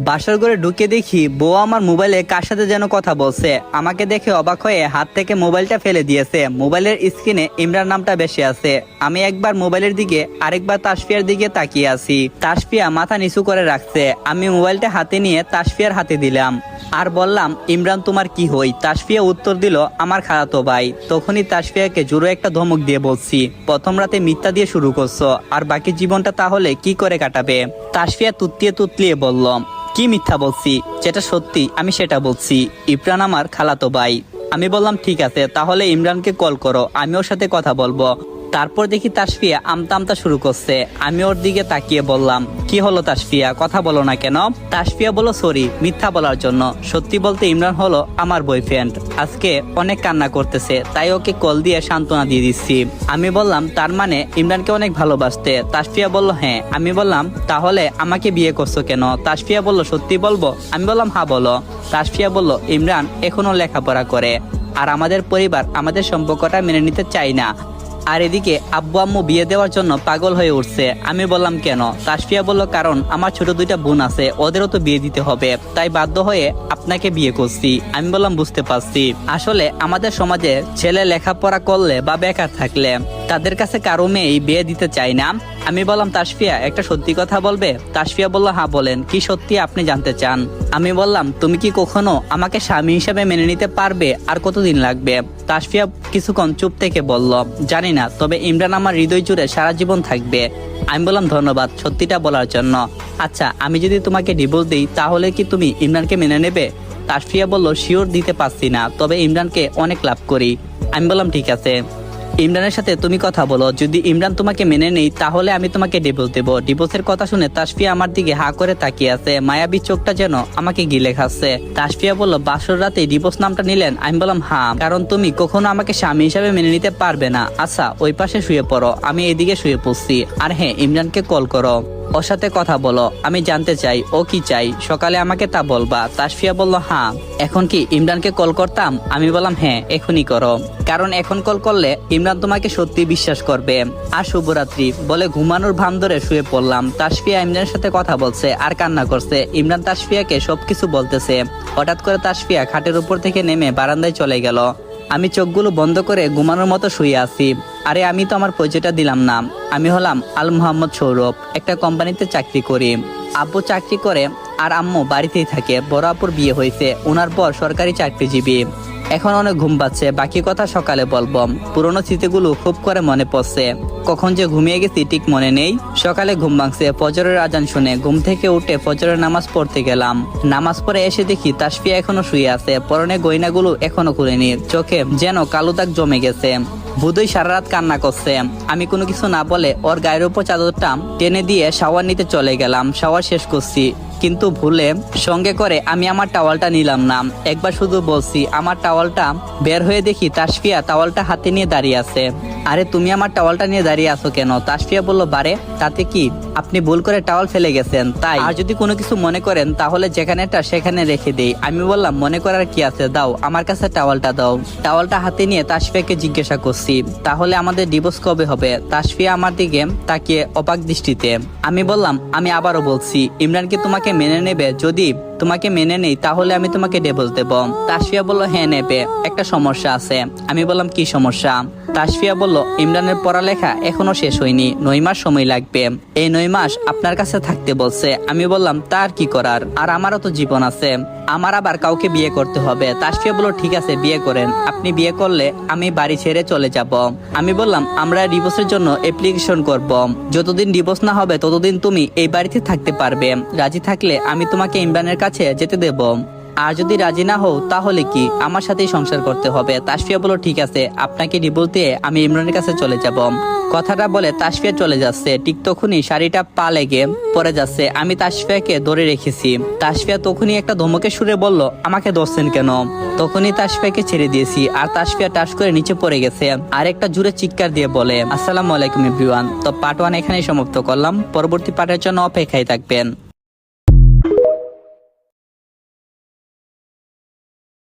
বাসর ঘরে ঢুকে দেখি বউ আমার মোবাইলে কার সাথে যেন কথা বলছে। আমাকে দেখে অবাক হয়ে হাত থেকে মোবাইলটা ফেলে দিয়েছে। মোবাইলের স্ক্রিনে ইমরান নামটা বেশি আছে। আমি একবার মোবাইলের দিকে আরেকবার তাসফিয়ার দিকে তাকিয়ে আছি। তাসফিয়া মাথা নিচু করে রাখছে। আমি মোবাইলটা হাতে নিয়ে তাসফিয়ার হাতে দিলাম আর বললাম, ইমরান তোমার কি হই? তাসফিয়া উত্তর দিল, আমার খালাতো ভাই। তখনই তাসফিয়াকে জোরে একটা ধমক দিয়ে বলছি, প্রথম রাতে মিথ্যা দিয়ে শুরু করছো, আর বাকি জীবনটা তাহলে কি করে কাটাবে? তাসফিয়া তুতলিয়ে বলল, কি মিথ্যা বলছি? যেটা সত্যি আমি সেটা বলছি। ইমরান আমার খালাতো ভাই। আমি বললাম, ঠিক আছে, তাহলে ইমরানকে কল করো, আমি ওর সাথে কথা বলবো। তারপর দেখি তাসফিয়া আমতা শুরু করছে। আমি ওর দিকে তাকিয়ে বললাম, কি হলো তাসফিয়া, কথা বলো না কেন? তাসফিয়া বলল, সরি মিথ্যা বলার জন্য। সত্যি বলতে ইমরান হলো আমার বয়ফ্রেন্ড। আজকে অনেক কান্না করতেছে, তাই ওকে কল দিয়ে সান্ত্বনা দিয়ে দিচ্ছি। আমি বললাম, তার মানে ইমরানকে অনেক ভালোবাসতে? তাসফিয়া বলল, হ্যাঁ। আমি বললাম, তাহলে আমাকে বিয়ে করছো কেন? তাসফিয়া বলল, সত্যি বলবো? আমি বললাম, হ্যাঁ বলো। তাসফিয়া বলল, ইমরান এখনো লেখাপড়া করে, আর আমাদের পরিবার আমাদের সম্পর্কটা মেনে নিতে চায় না। আর এদিকে আব্বু আম্মু বিয়ে দেওয়ার জন্য পাগল হয়ে উঠছে। আমি বললাম, কেন? তাসফিয়া বলল, কারণ আমার ছোট দুইটা বোন আছে, ওদেরও তো বিয়ে দিতে হবে, তাই বাধ্য হয়ে আপনাকে বিয়ে করছি। আমি বললাম, বুঝতে পারছি। আসলে আমাদের সমাজে ছেলে লেখাপড়া করলে বা বেকার থাকলে তাদের কাছে কারো মেয়েই বিয়ে দিতে চায় না। আমি বললাম, তাসফিয়া একটা সত্যি কথা বলবে? তাসফিয়া বলল, হ্যাঁ বলেন, কি সত্যি আপনি জানতে চান? আমি বললাম, তুমি কি কখনো আমাকে স্বামী হিসেবে মেনে নিতে পারবে? আর কতদিন লাগবে? তাসফিয়া কিছুক্ষণ চুপ থেকে বলল, জানি না, তবে ইমরান আমার হৃদয় জুড়ে সারা জীবন থাকবে। আমি বললাম, ধন্যবাদ সত্যিটা বলার জন্য। আচ্ছা, আমি যদি তোমাকে ডিভোর্স দিই তাহলে কি তুমি ইমরানকে মেনে নেবে? তাসফিয়া বলল, শিওর দিতে পারছি না, তবে ইমরানকে অনেক লাভ করি। আমি বললাম, ঠিক আছে, ইমরানের সাথে তুমি কথা বলো, যদি ইমরান তোমাকে মেনে নেই তাহলে আমি তোমাকে ডিভোর্স দেবো। ডিভোর্সের কথা শুনে তাসফিয়া আমার দিকে হা করে তাকিয়ে আছে, মায়াবী চোখটা যেন আমাকে গিলে খাচ্ছে। তাসফিয়া বলল, বাসর রাতে ডিভোর্স নামটা নিলেন? আমি বললাম, হ্যাঁ, কারণ তুমি কখনো আমাকে স্বামী হিসাবে মেনে নিতে পারবে না। আচ্ছা, ওই পাশে শুয়ে পড়ো, আমি এদিকে শুয়ে পড়ছি। আর হ্যাঁ, ইমরানকে কল করো, ওর সাথে কথা বলো, আমি জানতে চাই ও কি চাই, সকালে আমাকে তা বলবা। তাসফিয়া বলল, হ্যাঁ। এখন কি ইমরানকে কল করতাম? আমি বললাম, হ্যাঁ এখনই করো, কারণ এখন কল করলে ইমরান তোমাকে সত্যি বিশ্বাস করবে। আর শুভরাত্রি বলে ঘুমানোর ভান ধরে শুয়ে পড়লাম। তাসফিয়া ইমরানের সাথে কথা বলছে আর কান্না করছে। ইমরান তাসফিয়াকে সবকিছু বলতেছে। হঠাৎ করে তাসফিয়া খাটের উপর থেকে নেমে বারান্দায় চলে গেল। আমি চোখগুলো বন্ধ করে ঘুমানোর মতো শুয়ে আছি। আরে আমি তো আমার পরিচয়টা দিলাম না। আমি হলাম আল মোহাম্মদ সৌরভ, একটা কোম্পানিতে চাকরি করি। আব্বু চাকরি করে আর আম্মু বাড়িতেই থাকে। বড় আপুর বিয়ে হয়েছে, ওনার বর সরকারি চাকরিজীবী। এখন অনেক ঘুম পাচ্ছে, বাকি কথা সকালে বলবো। পুরোনো স্মৃতিগুলো খুব করে মনে পড়ছে, কখন যে ঘুমিয়ে গেছি ঠিক মনে নেই। সকালে ঘুম ভাঙছে ফজরের আজান শুনে। ঘুম থেকে উঠে ফজরের নামাজ পড়তে গেলাম। নামাজ পড়ে এসে দেখি তাসফিয়া এখনো শুয়ে আছে, পরনে গয়নাগুলো এখনো খুলেনি, চোখে যেন কালো দাগ জমে গেছে। বুধই সারা রাত কান্না করছে। আমি কোনো কিছু না বলে ওর গায়ের উপর চাদরটা টেনে দিয়ে শাওয়ার নিতে চলে গেলাম। শাওয়ার শেষ করছি, কিন্তু ভুলে সঙ্গে করে আমি আমার টাওয়ালটা নিলাম না। একবার শুধু বলছি আমার টাওয়ালটা, বের হয়ে দেখি তাসফিয়া টাওয়ালটা হাতে নিয়ে দাঁড়িয়ে আছে। আরে তুমি আমার টাওয়ালটা নিয়ে দাঁড়িয়ে আছো কেন? তাসফিয়া বলল, বারে তাতে কি, আপনি ভুল করে টাওয়াল ফেলে গেছেন তাই। আর যদি কোনো কিছু মনে করেন তাহলে যেখানেটা সেখানে রেখে দেই। আমি বললাম, মনে করার কি আছে, দাও আমার কাছে টাওয়ালটা দাও। টাওয়ালটা হাতে নিয়ে তাসফিয়াকে জিজ্ঞাসা করছি, তাহলে আমাদের ডিভোর্স কবে হবে? তাসফিয়া আমার দিকে তাকিয়ে অবাক দৃষ্টিতে। আমি বললাম, আমি আবারও বলছি, ইমরান কি তোমাকে মেনে নেবে? যদি তোমাকে মেনে নেই তাহলে আমি তোমাকে ডিভোর্স দেব। তাসফিয়া বলল, হ্যাঁ নেবে, একটা সমস্যা আছে। আমি বললাম, কি সমস্যা? তাসফিয়া বলল, ইমরানের পড়ালেখা এখনো শেষ হয়নি, 9 মাস সময় লাগবে। এই 9 মাস আপনার কাছে থাকতে বলছে। আমি বললাম, তার কি করার, আর আমারও তো জীবন আছে, আমার আবার কাউকে বিয়ে করতে হবে। তাসফিয়া বলল, ঠিক আছে বিয়ে করেন, আপনি বিয়ে করলে আমি বাড়ি ছেড়ে চলে যাব। আমি বললাম, আমরা ডিভোর্সের জন্য অ্যাপ্লিকেশন করব, যতদিন ডিভোর্স না হবে ততদিন তুমি এই বাড়িতে থাকতে পারবে। রাজি থাকলে আমি তোমাকে ইমরানের কাছে যেতে দেব, আর যদি রাজি না হও তাহলে কি আমার সাথেই সংসার করতে হবে। তাসফিয়া বলল, ঠিক আছে, আপনাকে ডিভোর্স দিয়ে আমি ইমরানের কাছে চলে যাব। কথাটা বলে তাসফিয়া চলে যাচ্ছে। ঠিক তখনই শাড়িটা পা লেগে পড়ে যাচ্ছে। আমি তাসফিয়াকে ধরে রেখেছি। তাসফিয়া তখনই একটা ধমকে সুরে বলল, আমাকে ধরছেন কেন? তখনই তাসফিয়াকে ছেড়ে দিয়েছি, আর তাসফিয়া টাস করে নিচে পড়ে গেছে। আর একটা জোরে চিৎকার দিয়ে বলে, আসসালামু আলাইকুম এভরিওয়ান। তো পার্ট 1 এখানেই সমাপ্ত করলাম, পরবর্তী পার্টের জন্য অপেক্ষায় থাকবেন।